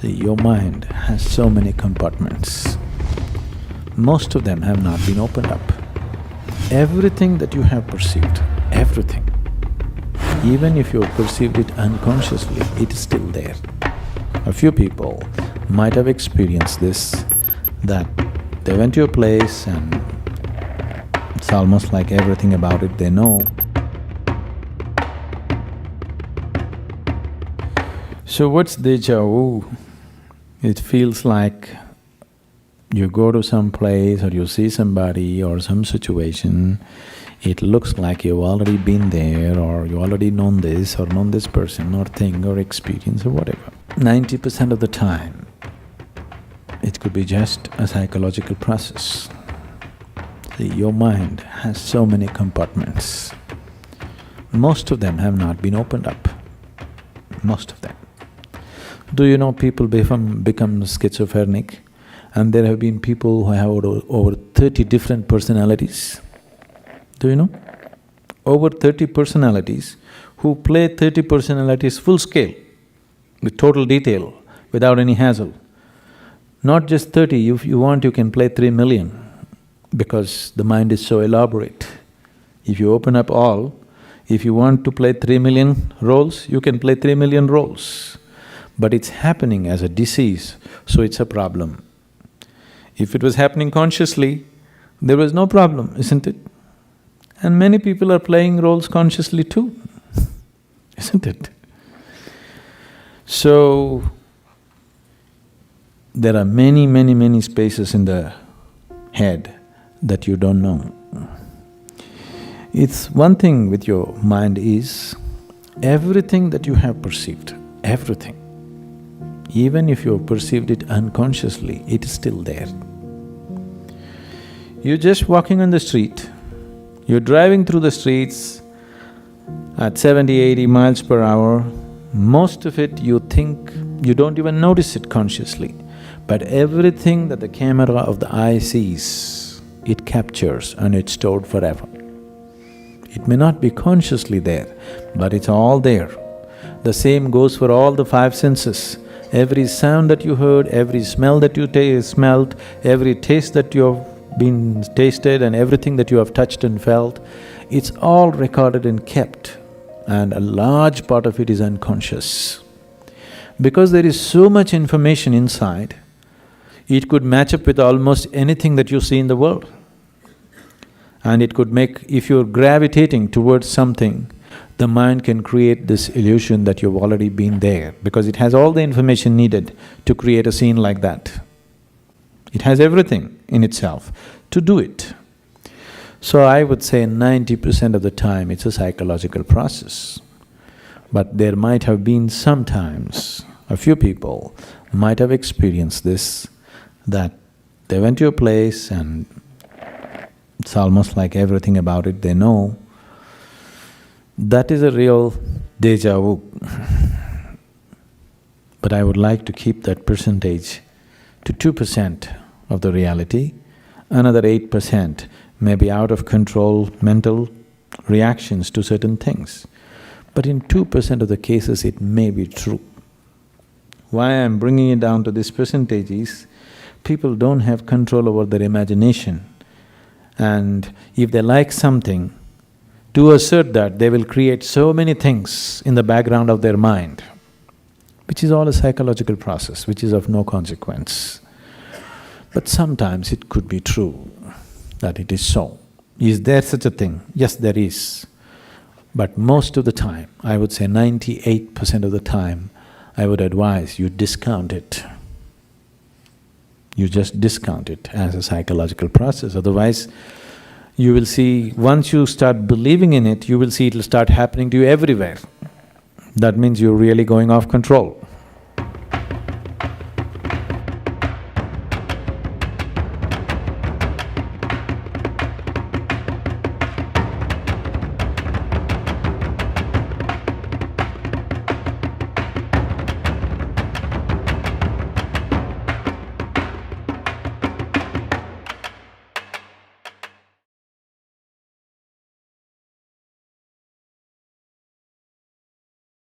See, your mind has so many compartments. Most of them have not been opened up. Everything that you have perceived, everything, even if you have perceived it unconsciously, it is still there. A few people might have experienced this, that they went to a place and it's almost like everything about it they know. So what's déjà vu? It feels like you go to some place or you see somebody or some situation, it looks like you've already been there or you already known this or known this person or thing or experience or whatever. 90% of the time, it could be just a psychological process. See, your mind has so many compartments. Most of them have not been opened up, most of them. Do you know people become schizophrenic? And there have been people who have over 30 different personalities. Do you know? Over 30 personalities who play 30 personalities full scale, with total detail, without any hassle. Not just 30, if you want you can play 3 million, because the mind is so elaborate. If you open up all, if you want to play 3 million roles, you can play 3 million roles. But it's happening as a disease, so it's a problem. If it was happening consciously, there was no problem, isn't it? And many people are playing roles consciously too, isn't it? So, there are many spaces in the head that you don't know. It's one thing with your mind is, everything that you have perceived, everything, even if you have perceived it unconsciously, it is still there. You're just walking on the street, you're driving through the streets at 70, 80 miles per hour, most of it you think, you don't even notice it consciously, but everything that the camera of the eye sees, it captures and it's stored forever. It may not be consciously there, but it's all there. The same goes for all the five senses. Every sound that you heard, every smell that you smelled, every taste that you have been tasted and everything that you have touched and felt, it's all recorded and kept, and a large part of it is unconscious. Because there is so much information inside, it could match up with almost anything that you see in the world. And it could make… if you're gravitating towards something, the mind can create this illusion that you've already been there, because it has all the information needed to create a scene like that. It has everything in itself to do it. So I would say 90% of the time it's a psychological process. But there might have been sometimes, a few people might have experienced this, that they went to a place and it's almost like everything about it they know. That is a real déjà vu. But I would like to keep that percentage to 2% of the reality, another 8% may be out of control mental reactions to certain things. But in 2% of the cases it may be true. Why I'm bringing it down to this percentage is, people don't have control over their imagination, and if they like something, to assert that, they will create so many things in the background of their mind, which is all a psychological process, which is of no consequence. But sometimes it could be true that it is so. Is there such a thing? Yes, there is. But most of the time, I would say 98% of the time, I would advise you discount it. You just discount it as a psychological process, otherwise you will see, once you start believing in it, you will see it'll start happening to you everywhere. That means you're really going off control.